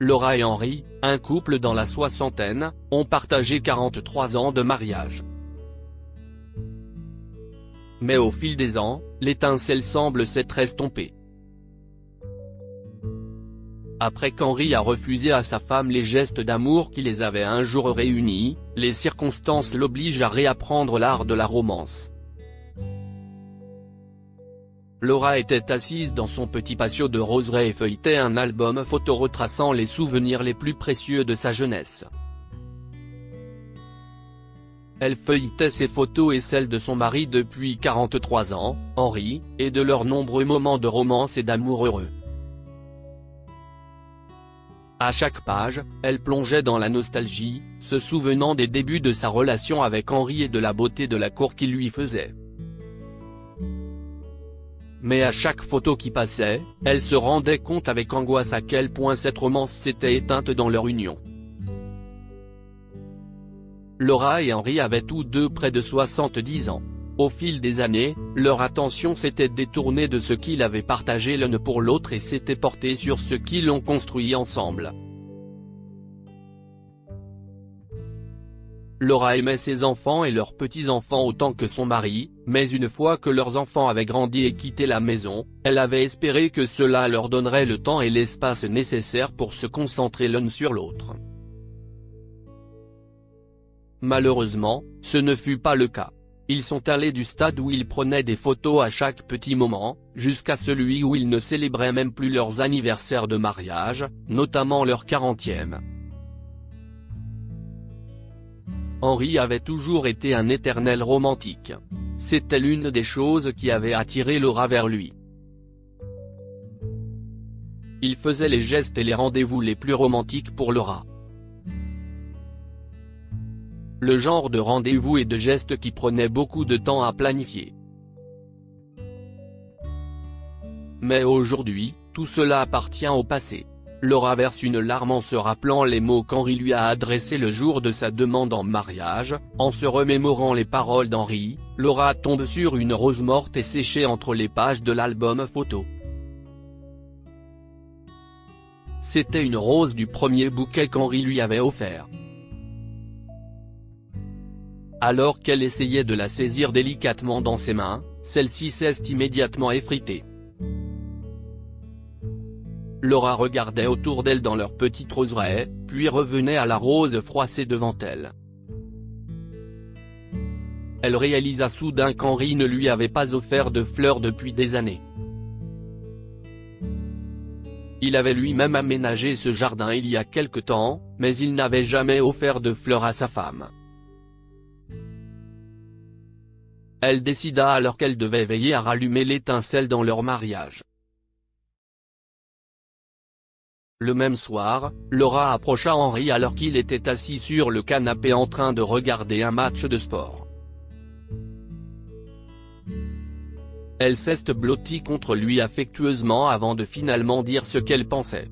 Laura et Henri, un couple dans la soixantaine, ont partagé 43 ans de mariage. Mais au fil des ans, l'étincelle semble s'être estompée. Après qu'Henri a refusé à sa femme les gestes d'amour qui les avaient un jour réunis, les circonstances l'obligent à réapprendre l'art de la romance. Laura était assise dans son petit patio de roseraie et feuilletait un album photo retraçant les souvenirs les plus précieux de sa jeunesse. Elle feuilletait ses photos et celles de son mari depuis 43 ans, Henri, et de leurs nombreux moments de romance et d'amour heureux. À chaque page, elle plongeait dans la nostalgie, se souvenant des débuts de sa relation avec Henri et de la beauté de la cour qu'il lui faisait. Mais à chaque photo qui passait, elle se rendait compte avec angoisse à quel point cette romance s'était éteinte dans leur union. Laura et Henri avaient tous deux près de 70 ans. Au fil des années, leur attention s'était détournée de ce qu'ils avaient partagé l'un pour l'autre et s'était portée sur ce qu'ils ont construit ensemble. Laura aimait ses enfants et leurs petits-enfants autant que son mari, mais une fois que leurs enfants avaient grandi et quitté la maison, elle avait espéré que cela leur donnerait le temps et l'espace nécessaires pour se concentrer l'un sur l'autre. Malheureusement, ce ne fut pas le cas. Ils sont allés du stade où ils prenaient des photos à chaque petit moment, jusqu'à celui où ils ne célébraient même plus leurs anniversaires de mariage, notamment leur 40e. Henri avait toujours été un éternel romantique. C'était l'une des choses qui avait attiré Laura vers lui. Il faisait les gestes et les rendez-vous les plus romantiques pour Laura. Le genre de rendez-vous et de gestes qui prenaient beaucoup de temps à planifier. Mais aujourd'hui, tout cela appartient au passé. Laura verse une larme en se rappelant les mots qu'Henri lui a adressés le jour de sa demande en mariage, en se remémorant les paroles d'Henri, Laura tombe sur une rose morte et séchée entre les pages de l'album photo. C'était une rose du premier bouquet qu'Henri lui avait offert. Alors qu'elle essayait de la saisir délicatement dans ses mains, celle-ci s'est immédiatement effritée. Laura regardait autour d'elle dans leur petite roseraie, puis revenait à la rose froissée devant elle. Elle réalisa soudain qu'Henri ne lui avait pas offert de fleurs depuis des années. Il avait lui-même aménagé ce jardin il y a quelque temps, mais il n'avait jamais offert de fleurs à sa femme. Elle décida alors qu'elle devait veiller à rallumer l'étincelle dans leur mariage. Le même soir, Laura approcha Henri alors qu'il était assis sur le canapé en train de regarder un match de sport. Elle s'est blottie contre lui affectueusement avant de finalement dire ce qu'elle pensait.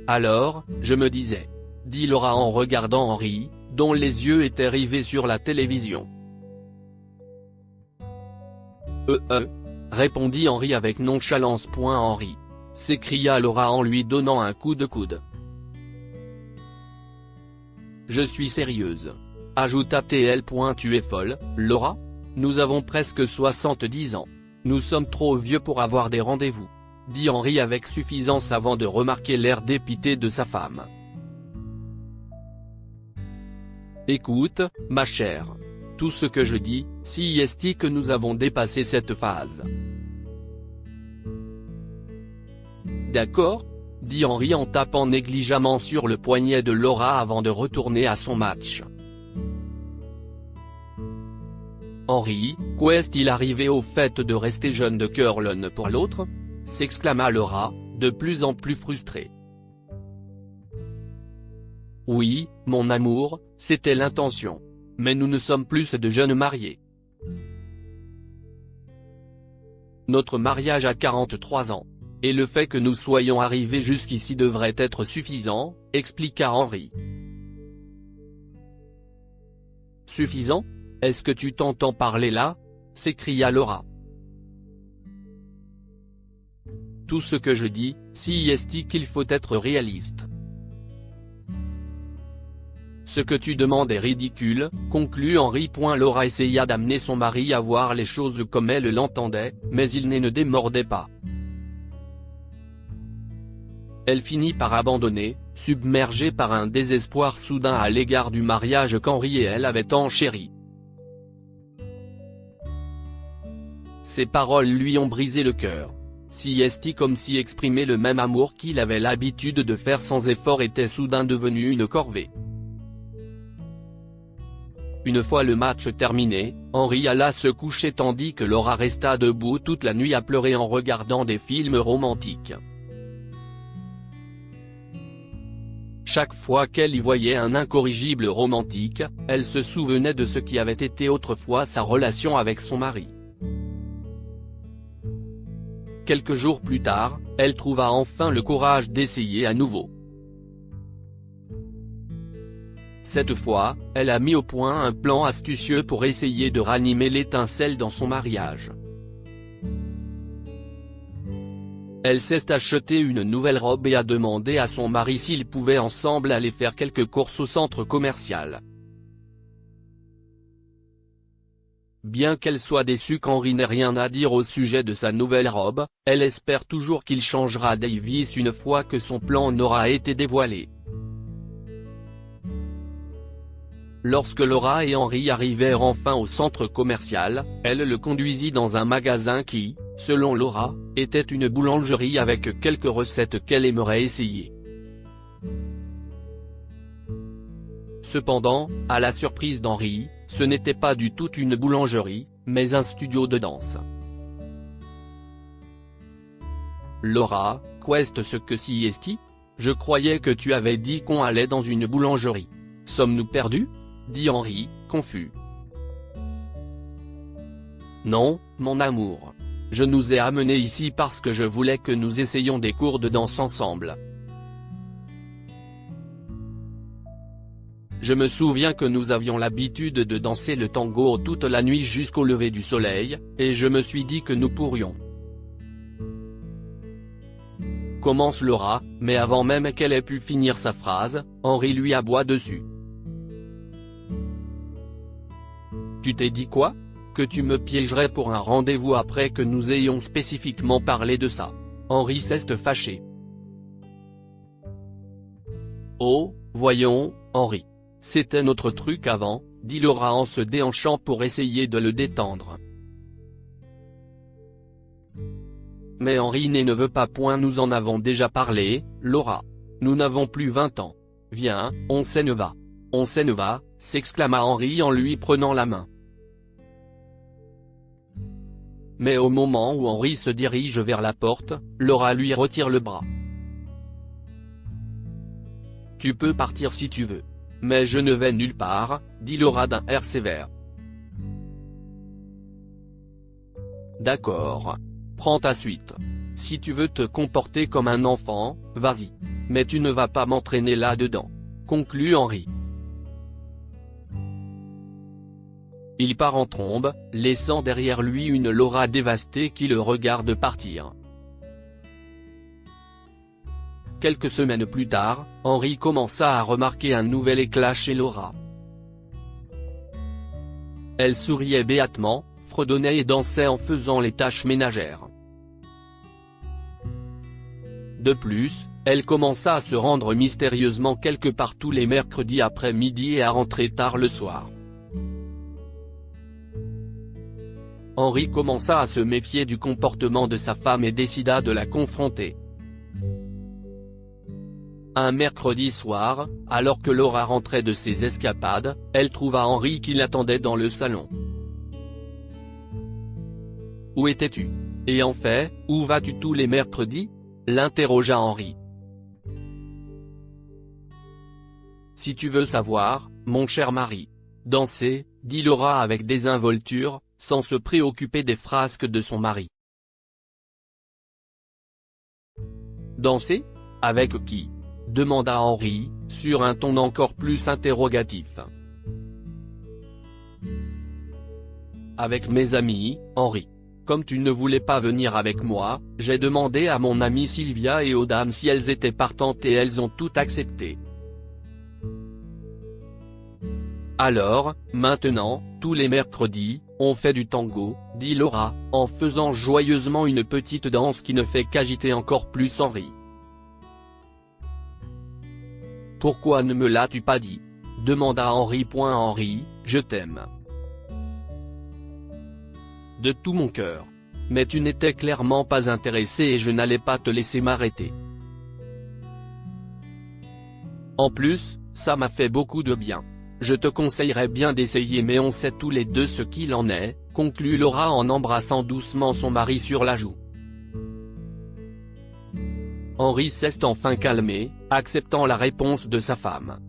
Alors, je me disais, dit Laura en regardant Henri, dont les yeux étaient rivés sur la télévision. Répondit Henri avec nonchalance. Henri, s'écria Laura en lui donnant un coup de coude. Je suis sérieuse. Ajouta-t-elle. Tu es folle, Laura? Nous avons presque 70 ans. Nous sommes trop vieux pour avoir des rendez-vous, dit Henri avec suffisance avant de remarquer l'air dépité de sa femme. Écoute, ma chère. Tout ce que je dis, si est que nous avons dépassé cette phase. D'accord, dit Henri en tapant négligemment sur le poignet de Laura avant de retourner à son match. Henri, qu'est-il arrivé au fait de rester jeune de cœur l'un pour l'autre? S'exclama Laura, de plus en plus frustrée. Oui, mon amour, c'était l'intention. Mais nous ne sommes plus de jeunes mariés. Notre mariage a 43 ans. Et le fait que nous soyons arrivés jusqu'ici devrait être suffisant, expliqua Henri. Suffisant? Est-ce que tu t'entends parler là? S'écria Laura. Tout ce que je dis, si est qu'il faut être réaliste. Ce que tu demandes est ridicule, conclut Henri. Laura essaya d'amener son mari à voir les choses comme elle l'entendait, mais il ne démordait pas. Elle finit par abandonner, submergée par un désespoir soudain à l'égard du mariage qu'Henri et elle avaient enchéri. Ces paroles lui ont brisé le cœur. Si est comme si exprimer le même amour qu'il avait l'habitude de faire sans effort était soudain devenu une corvée. Une fois le match terminé, Henri alla se coucher tandis que Laura resta debout toute la nuit à pleurer en regardant des films romantiques. Chaque fois qu'elle y voyait un incorrigible romantique, elle se souvenait de ce qui avait été autrefois sa relation avec son mari. Quelques jours plus tard, elle trouva enfin le courage d'essayer à nouveau. Cette fois, elle a mis au point un plan astucieux pour essayer de ranimer l'étincelle dans son mariage. Elle s'est acheté une nouvelle robe et a demandé à son mari s'ils pouvaient ensemble aller faire quelques courses au centre commercial. Bien qu'elle soit déçue qu'Henri n'ait rien à dire au sujet de sa nouvelle robe, elle espère toujours qu'il changera Davis une fois que son plan aura été dévoilé. Lorsque Laura et Henri arrivèrent enfin au centre commercial, elle le conduisit dans un magasin qui, selon Laura, était une boulangerie avec quelques recettes qu'elle aimerait essayer. Cependant, à la surprise d'Henri, ce n'était pas du tout une boulangerie, mais un studio de danse. Laura, qu'est-ce que si est-il ? Je croyais que tu avais dit qu'on allait dans une boulangerie. Sommes-nous perdus ? Dit Henri, confus. Non, mon amour. Je nous ai amenés ici parce que je voulais que nous essayions des cours de danse ensemble. Je me souviens que nous avions l'habitude de danser le tango toute la nuit jusqu'au lever du soleil, et je me suis dit que nous pourrions. Commence Laura, mais avant même qu'elle ait pu finir sa phrase, Henri lui aboie dessus. Tu t'es dit quoi ? Que tu me piégerais pour un rendez-vous après que nous ayons spécifiquement parlé de ça. Henri s'est fâché. Oh, voyons, Henri. C'était notre truc avant, dit Laura en se déhanchant pour essayer de le détendre. Mais Henri ne veut pas point, nous en avons déjà parlé, Laura. Nous n'avons plus 20 ans. Viens, on s'en va. On s'en va, s'exclama Henri en lui prenant la main. Mais au moment où Henri se dirige vers la porte, Laura lui retire le bras. Tu peux partir si tu veux. Mais je ne vais nulle part, dit Laura d'un air sévère. D'accord. Prends ta suite. Si tu veux te comporter comme un enfant, vas-y. Mais tu ne vas pas m'entraîner là-dedans. Conclut Henri. Il part en trombe, laissant derrière lui une Laura dévastée qui le regarde partir. Quelques semaines plus tard, Henri commença à remarquer un nouvel éclat chez Laura. Elle souriait béatement, fredonnait et dansait en faisant les tâches ménagères. De plus, elle commença à se rendre mystérieusement quelque part tous les mercredis après-midi et à rentrer tard le soir. Henri commença à se méfier du comportement de sa femme et décida de la confronter. Un mercredi soir, alors que Laura rentrait de ses escapades, elle trouva Henri qui l'attendait dans le salon. « Où étais-tu ? Et en fait, où vas-tu tous les mercredis ?» l'interrogea Henri. « Si tu veux savoir, mon cher mari. Danser, » dit Laura avec désinvolture, sans se préoccuper des frasques de son mari. « Danser ? Avec qui ? Demanda Henri, sur un ton encore plus interrogatif. « Avec mes amis, Henri. Comme tu ne voulais pas venir avec moi, j'ai demandé à mon amie Sylvia et aux dames si elles étaient partantes et elles ont toutes accepté. Alors, maintenant, tous les mercredis, on fait du tango, dit Laura, en faisant joyeusement une petite danse qui ne fait qu'agiter encore plus Henri. Pourquoi ne me l'as-tu pas dit ? Demanda Henri. Henri, je t'aime de tout mon cœur. Mais tu n'étais clairement pas intéressé et je n'allais pas te laisser m'arrêter. En plus, ça m'a fait beaucoup de bien. Je te conseillerais bien d'essayer mais on sait tous les deux ce qu'il en est, conclut Laura en embrassant doucement son mari sur la joue. Henri s'est enfin calmé, acceptant la réponse de sa femme.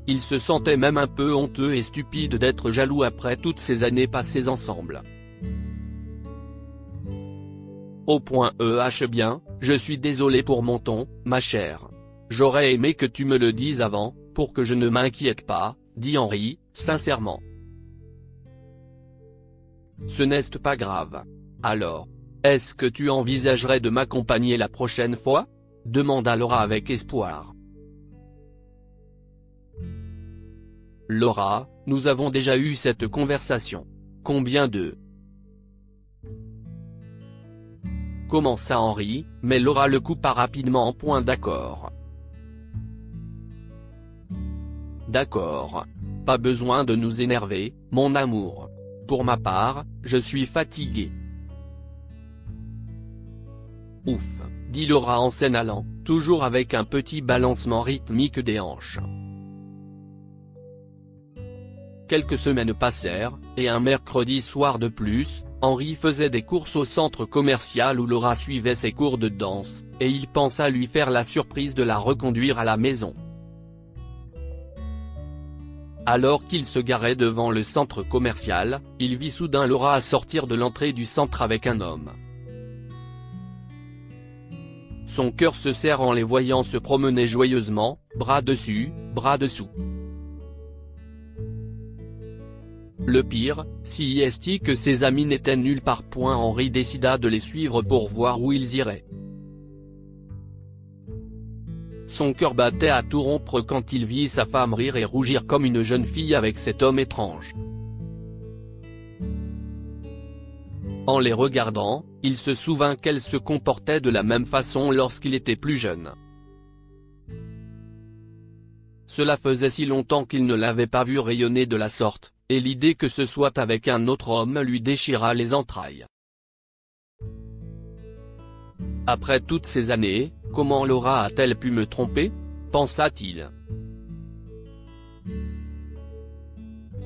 Il se sentait même un peu honteux et stupide d'être jaloux après toutes ces années passées ensemble. Au point bien, je suis désolé pour mon ton, ma chère. J'aurais aimé que tu me le dises avant, pour que je ne m'inquiète pas, dit Henri, sincèrement. Ce n'est pas grave. Alors, est-ce que tu envisagerais de m'accompagner la prochaine fois ? Demanda Laura avec espoir. Laura, nous avons déjà eu cette conversation. Combien de… commença Henri, mais Laura le coupa rapidement. D'accord. D'accord. Pas besoin de nous énerver, mon amour. Pour ma part, je suis fatiguée. Ouf, dit Laura en s'en allant, toujours avec un petit balancement rythmique des hanches. Quelques semaines passèrent, et un mercredi soir de plus, Henri faisait des courses au centre commercial où Laura suivait ses cours de danse, et il pensa lui faire la surprise de la reconduire à la maison. Alors qu'il se garait devant le centre commercial, il vit soudain Laura sortir de l'entrée du centre avec un homme. Son cœur se serre en les voyant se promener joyeusement, bras dessus, bras dessous. Le pire, si est que ses amis n'étaient nulle part. Henri décida de les suivre pour voir où ils iraient. Son cœur battait à tout rompre quand il vit sa femme rire et rougir comme une jeune fille avec cet homme étrange. En les regardant, il se souvint qu'elle se comportait de la même façon lorsqu'il était plus jeune. Cela faisait si longtemps qu'il ne l'avait pas vue rayonner de la sorte, et l'idée que ce soit avec un autre homme lui déchira les entrailles. Après toutes ces années, comment Laura a-t-elle pu me tromper ? Pensa-t-il.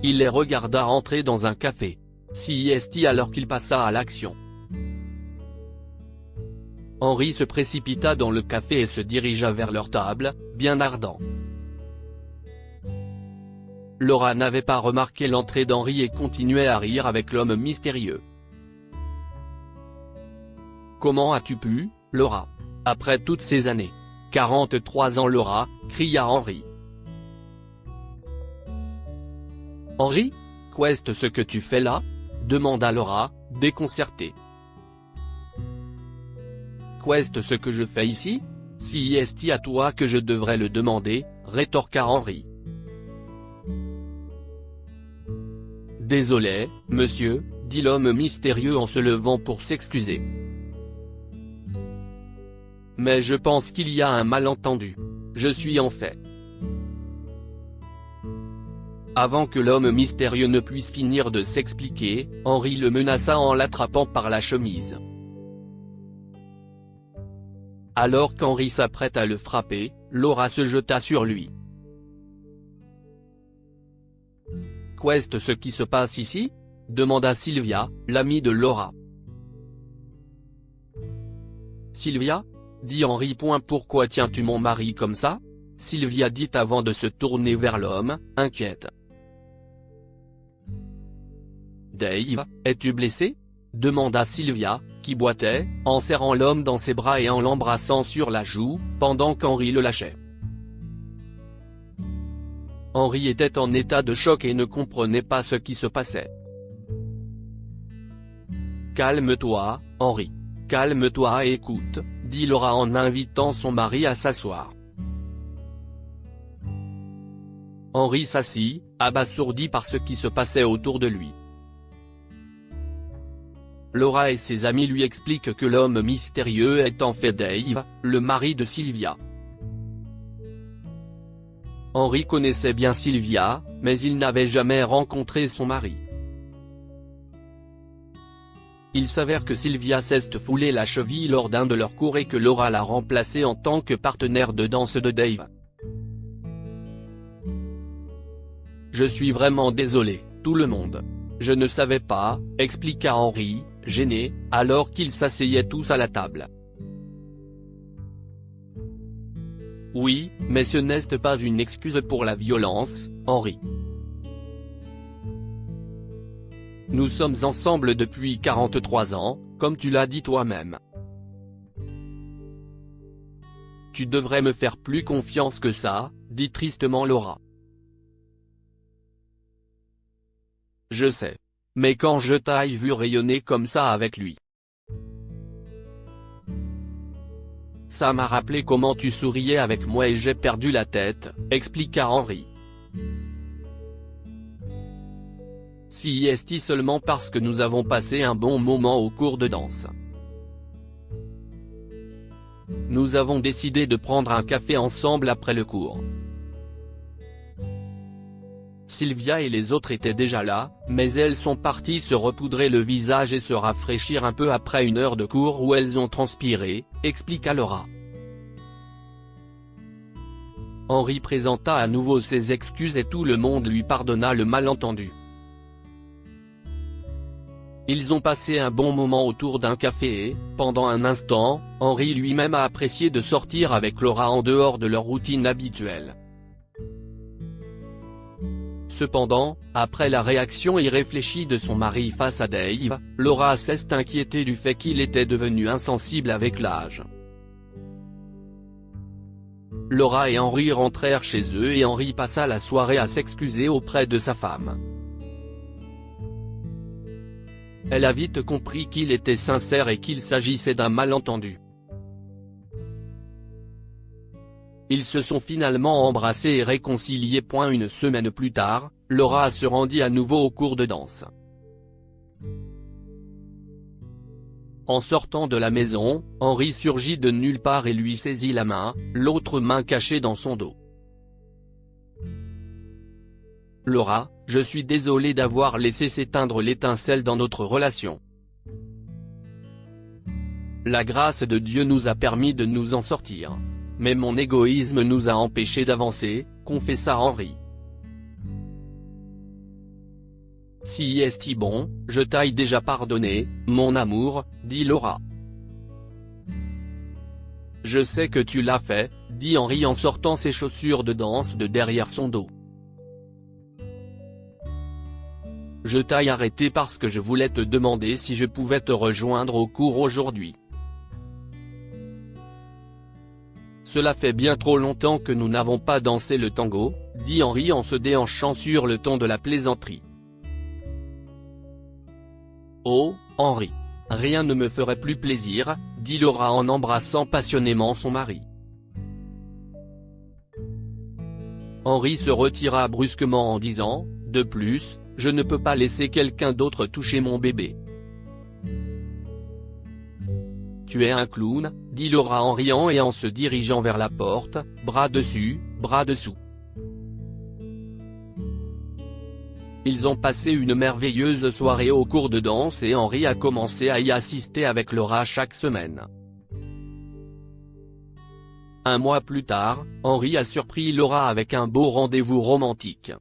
Il les regarda entrer dans un café. Alors qu'il passa à l'action. Henri se précipita dans le café et se dirigea vers leur table, bien ardent. Laura n'avait pas remarqué l'entrée d'Henri et continuait à rire avec l'homme mystérieux. « Comment as-tu pu, Laura ? Après toutes ces années ? 43 ans Laura, cria Henri. « Henri ? Qu'est-ce ce que tu fais là ? Demanda Laura, déconcertée. Qu'est-ce ce que je fais ici ? Si est à toi que je devrais le demander, rétorqua Henri. Désolé, monsieur, dit l'homme mystérieux en se levant pour s'excuser. Mais je pense qu'il y a un malentendu. Je suis en fait. Avant que l'homme mystérieux ne puisse finir de s'expliquer, Henri le menaça en l'attrapant par la chemise. Alors qu'Henri s'apprête à le frapper, Laura se jeta sur lui. Qu'est-ce ce qui se passe ici ? Demanda Sylvia, l'amie de Laura. Sylvia ? Dit Henri. Pourquoi tiens-tu mon mari comme ça ? Sylvia dit avant de se tourner vers l'homme, inquiète. Dave, es-tu blessé ? Demanda Sylvia, qui boitait, en serrant l'homme dans ses bras et en l'embrassant sur la joue, pendant qu'Henri le lâchait. Henri était en état de choc et ne comprenait pas ce qui se passait. Calme-toi, Henri. Calme-toi et écoute, dit Laura en invitant son mari à s'asseoir. Henri s'assit, abasourdi par ce qui se passait autour de lui. Laura et ses amis lui expliquent que l'homme mystérieux est en fait Dave, le mari de Sylvia. Henri connaissait bien Sylvia, mais il n'avait jamais rencontré son mari. Il s'avère que Sylvia s'est foulé la cheville lors d'un de leurs cours et que Laura l'a remplacée en tant que partenaire de danse de Dave. Je suis vraiment désolé, tout le monde. Je ne savais pas, expliqua Henri, gêné, alors qu'ils s'asseyaient tous à la table. Oui, mais ce n'est pas une excuse pour la violence, Henri. Nous sommes ensemble depuis 43 ans, comme tu l'as dit toi-même. Tu devrais me faire plus confiance que ça, dit tristement Laura. Je sais. Mais quand je t'ai vu rayonner comme ça avec lui, ça m'a rappelé comment tu souriais avec moi et j'ai perdu la tête, expliqua Henri. Si est-il seulement parce que nous avons passé un bon moment au cours de danse. Nous avons décidé de prendre un café ensemble après le cours. Sylvia et les autres étaient déjà là, mais elles sont parties se repoudrer le visage et se rafraîchir un peu après une heure de cours où elles ont transpiré, expliqua Laura. Henri présenta à nouveau ses excuses et tout le monde lui pardonna le malentendu. Ils ont passé un bon moment autour d'un café et, pendant un instant, Henri lui-même a apprécié de sortir avec Laura en dehors de leur routine habituelle. Cependant, après la réaction irréfléchie de son mari face à Dave, Laura s'est inquiétée du fait qu'il était devenu insensible avec l'âge. Laura et Henri rentrèrent chez eux et Henri passa la soirée à s'excuser auprès de sa femme. Elle a vite compris qu'il était sincère et qu'il s'agissait d'un malentendu. Ils se sont finalement embrassés et réconciliés. Une semaine plus tard, Laura se rendit à nouveau au cours de danse. En sortant de la maison, Henri surgit de nulle part et lui saisit la main, l'autre main cachée dans son dos. « Laura, je suis désolé d'avoir laissé s'éteindre l'étincelle dans notre relation. La grâce de Dieu nous a permis de nous en sortir. Mais mon égoïsme nous a empêchés d'avancer, confessa Henri. Si est-il bon, je t'ai déjà pardonné, mon amour, dit Laura. Je sais que tu l'as fait, dit Henri en sortant ses chaussures de danse de derrière son dos. Je t'ai arrêté parce que je voulais te demander si je pouvais te rejoindre au cours aujourd'hui. Cela fait bien trop longtemps que nous n'avons pas dansé le tango, dit Henri en se déhanchant sur le ton de la plaisanterie. Oh, Henri. Rien ne me ferait plus plaisir, dit Laura en embrassant passionnément son mari. Henri se retira brusquement en disant, « De plus, je ne peux pas laisser quelqu'un d'autre toucher mon bébé. » Tu es un clown, dit Laura en riant et en se dirigeant vers la porte, bras dessus, bras dessous. Ils ont passé une merveilleuse soirée au cours de danse et Henri a commencé à y assister avec Laura chaque semaine. Un mois plus tard, Henri a surpris Laura avec un beau rendez-vous romantique.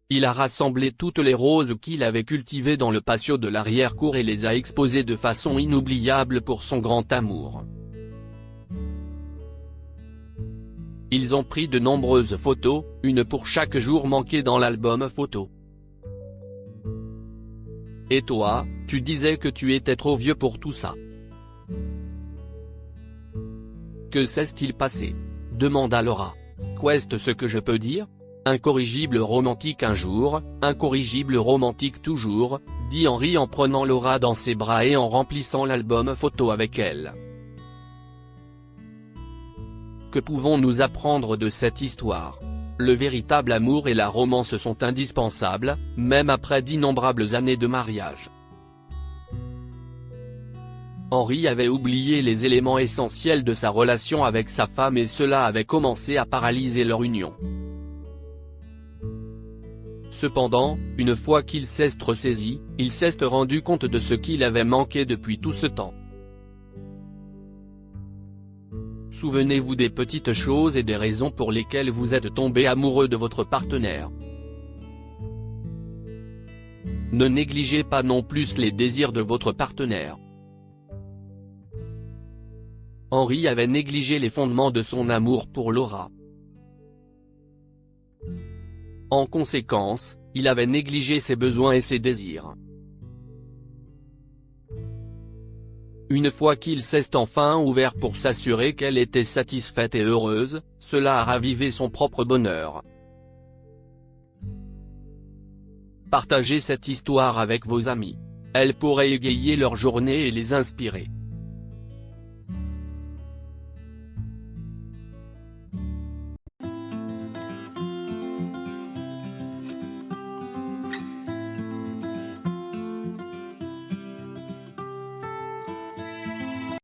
Il a rassemblé toutes les roses qu'il avait cultivées dans le patio de l'arrière-cour et les a exposées de façon inoubliable pour son grand amour. Ils ont pris de nombreuses photos, une pour chaque jour manqué dans l'album photo. Et toi, tu disais que tu étais trop vieux pour tout ça. Que s'est-il passé ? Demanda Laura. Qu'est-ce que je peux dire ? Incorrigible romantique un jour, incorrigible romantique toujours, dit Henry en prenant Laura dans ses bras et en remplissant l'album photo avec elle. Que pouvons-nous apprendre de cette histoire ? Le véritable amour et la romance sont indispensables, même après d'innombrables années de mariage. Henry avait oublié les éléments essentiels de sa relation avec sa femme et cela avait commencé à paralyser leur union. Cependant, une fois qu'il s'est ressaisi, il s'est rendu compte de ce qu'il avait manqué depuis tout ce temps. Souvenez-vous des petites choses et des raisons pour lesquelles vous êtes tombé amoureux de votre partenaire. Ne négligez pas non plus les désirs de votre partenaire. Henry avait négligé les fondements de son amour pour Laura. En conséquence, il avait négligé ses besoins et ses désirs. Une fois qu'il s'est enfin ouvert pour s'assurer qu'elle était satisfaite et heureuse, cela a ravivé son propre bonheur. Partagez cette histoire avec vos amis. Elle pourrait égayer leur journée et les inspirer.